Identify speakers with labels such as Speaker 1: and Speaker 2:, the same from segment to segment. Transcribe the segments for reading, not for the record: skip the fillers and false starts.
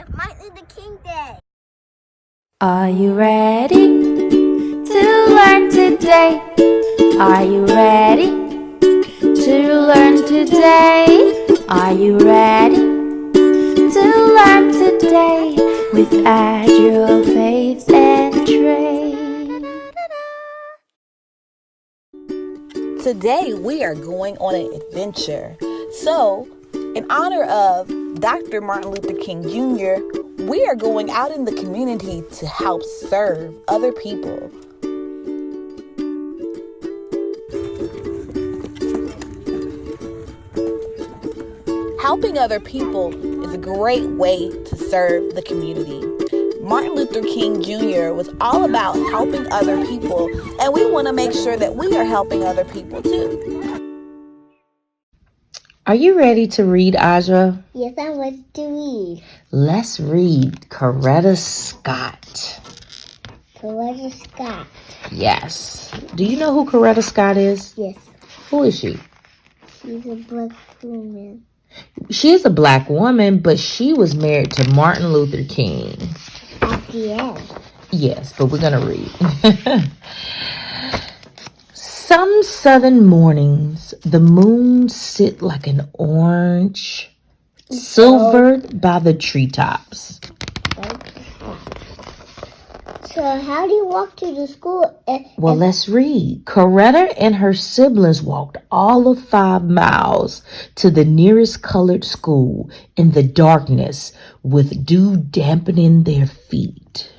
Speaker 1: Martin Luther King Day.
Speaker 2: Are you ready to learn today? Are you ready to learn today? Are you ready to learn today with Ajua Faith and Tre?
Speaker 3: Today we are going on an adventure. So, in honor of Dr. Martin Luther King Jr., we are going out in the community to help serve other people. Helping other people is a great way to serve the community. Martin Luther King Jr. was all about helping other people, and we want to make sure that we are helping other people too.
Speaker 4: Are you ready to read, Ajua?
Speaker 1: Yes, I want to read.
Speaker 4: Let's read Coretta Scott.
Speaker 1: Coretta Scott.
Speaker 4: Yes. Do you know who Coretta Scott is?
Speaker 1: Yes.
Speaker 4: Who is she?
Speaker 1: She's a black woman.
Speaker 4: She is a black woman, but she was married to Martin Luther King.
Speaker 1: At the end.
Speaker 4: Yes, but we're going to read. Some southern mornings, the moon sit like an orange, silvered by the treetops.
Speaker 1: So how do you walk to the school?
Speaker 4: Well, let's read. Coretta and her siblings walked all of 5 miles to the nearest colored school in the darkness with dew dampening their feet.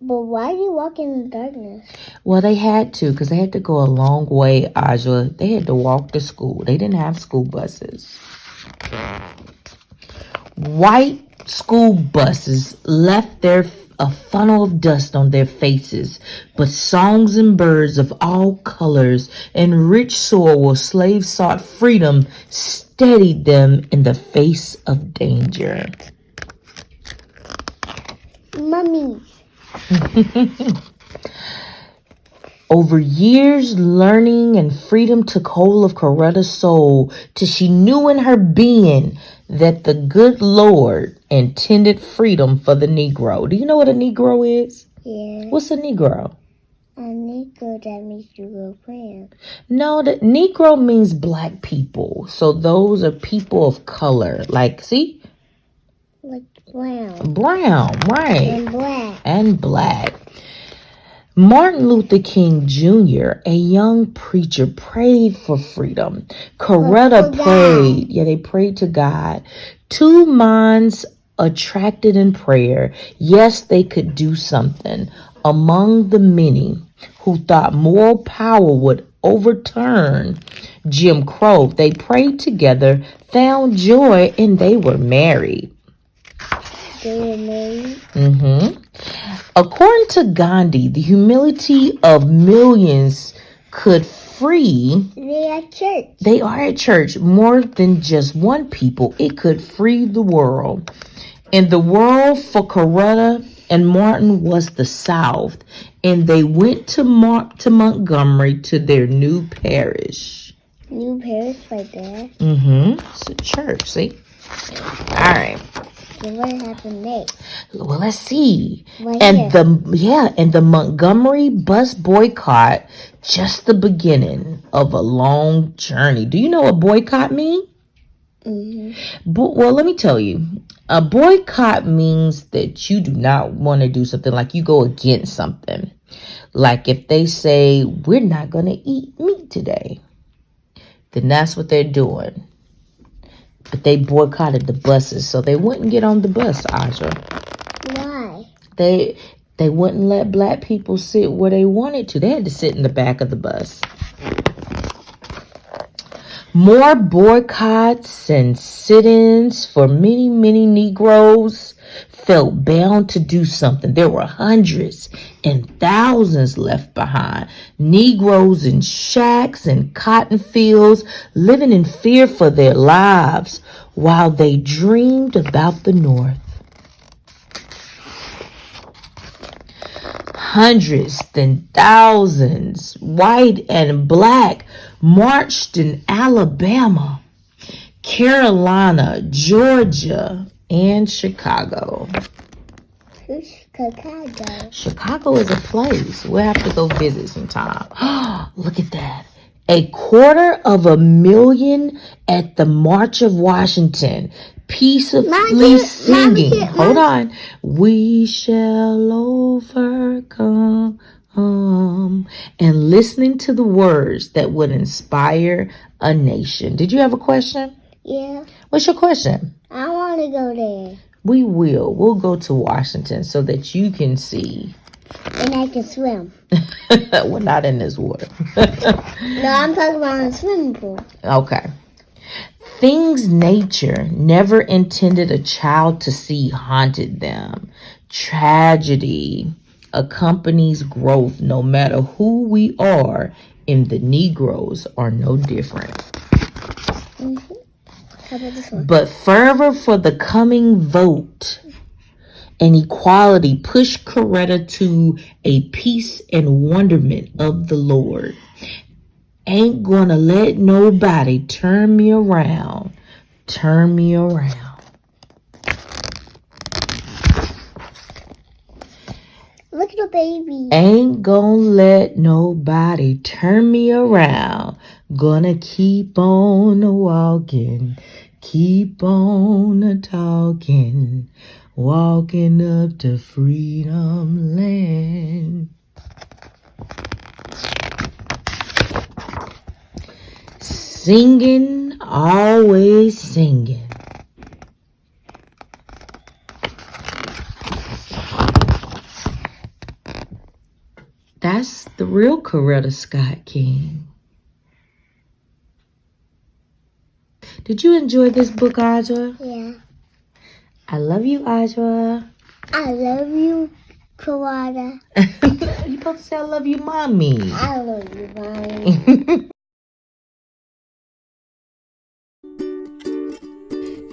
Speaker 1: But why do you walk in the darkness?
Speaker 4: Well, they had to because they had to go a long way, Ajua. They had to walk to school. They didn't have school buses. White school buses left a funnel of dust on their faces, but songs and birds of all colors and rich soil where slaves sought freedom steadied them in the face of danger.
Speaker 1: Mummy.
Speaker 4: Over years, learning and freedom took hold of Coretta's soul till she knew in her being that the good Lord intended freedom for the Negro. Do you know what a Negro is?
Speaker 1: Yeah.
Speaker 4: What's a Negro?
Speaker 1: A Negro that makes you go pray.
Speaker 4: No, the Negro means black people. So those are people of color. Like, see?
Speaker 1: Like brown.
Speaker 4: Brown, right.
Speaker 1: And black.
Speaker 4: And black. Martin Luther King Jr., a young preacher, prayed for freedom. Coretta prayed. Yeah, they prayed to God. 2 minds attracted in prayer. Yes, they could do something. Among the many who thought moral power would overturn Jim Crow, they prayed together, found joy, and they were married.
Speaker 1: They were married?
Speaker 4: Mm-hmm. According to Gandhi, the humility of millions could free.
Speaker 1: They are at church.
Speaker 4: They are at church. More than just one people. It could free the world. And the world for Coretta and Martin was the South. And they went to Montgomery to their new parish.
Speaker 1: New parish right there?
Speaker 4: Mm-hmm. It's a church, see? All right.
Speaker 1: What happened next?
Speaker 4: Well, let's see.
Speaker 1: Right
Speaker 4: and
Speaker 1: here.
Speaker 4: the Montgomery bus boycott, just the beginning of a long journey. Do you know what boycott means?
Speaker 1: Mm-hmm.
Speaker 4: Well, let me tell you. A boycott means that you do not want to do something, like you go against something. Like if they say, we're not going to eat meat today, then that's what they're doing. But they boycotted the buses, so they wouldn't get on the bus, Ajua.
Speaker 1: Why?
Speaker 4: They wouldn't let black people sit where they wanted to. They had to sit in the back of the bus. More boycotts and sit-ins for many, many Negroes felt bound to do something. There were hundreds and thousands left behind. Negroes in shacks and cotton fields, living in fear for their lives while they dreamed about the North. Hundreds and thousands, white and black, marched in Alabama, Carolina, Georgia, and Chicago.
Speaker 1: Who's Chicago?
Speaker 4: Chicago is a place. We'll have to go visit sometime. Look at that. 250,000 at the March of Washington. Peacefully singing. Hold on. We shall overcome. And listening to the words that would inspire a nation. Did you have a question?
Speaker 1: Yeah.
Speaker 4: What's your question?
Speaker 1: I want to go there.
Speaker 4: We will. We'll go to Washington so that you can see.
Speaker 1: And I can swim.
Speaker 4: We're not in this water.
Speaker 1: No, I'm talking about a swimming pool.
Speaker 4: Okay. Things nature never intended a child to see haunted them. Tragedy accompanies growth no matter who we are, and the Negroes are no different.
Speaker 1: How about this one?
Speaker 4: But fervor for the coming vote and equality pushed Coretta to a peace and wonderment of the Lord. Ain't gonna let nobody turn me around. Turn me around.
Speaker 1: Look at the baby.
Speaker 4: Ain't gonna let nobody turn me around. Gonna keep on walking. Keep on talking. Walking up to freedom land. Singing, always singing. That's the real Coretta Scott King. Did you enjoy this book, Ajua?
Speaker 1: Yeah.
Speaker 4: I love you, Ajua.
Speaker 1: I love you, Kawada.
Speaker 4: You supposed to say I love you, Mommy.
Speaker 1: I love you, Mommy.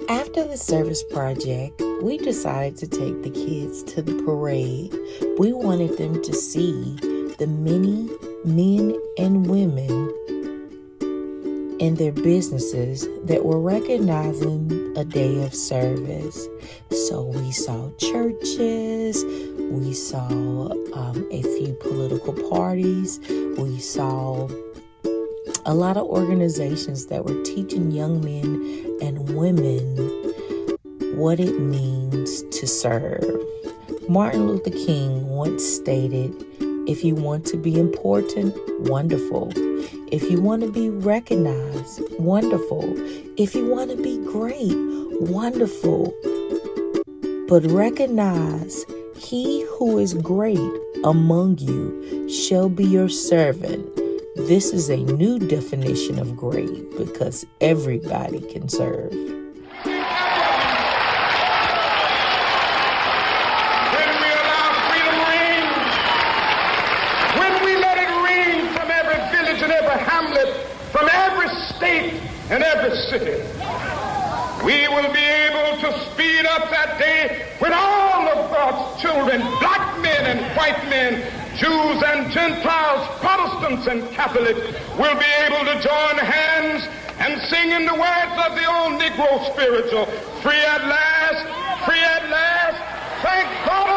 Speaker 4: After the service project, we decided to take the kids to the parade. We wanted them to see the many men and women in their businesses that were recognizing a day of service. So we saw churches, we saw a few political parties, we saw a lot of organizations that were teaching young men and women what it means to serve. Martin Luther King once stated, if you want to be important, wonderful. If you want to be recognized, wonderful. If you want to be great, wonderful. But recognize, he who is great among you shall be your servant. This is a new definition of great because everybody can serve.
Speaker 5: From every state and every city, we will be able to speed up that day when all of God's children, black men and white men, Jews and Gentiles, Protestants and Catholics, will be able to join hands and sing in the words of the old Negro spiritual, free at last, thank God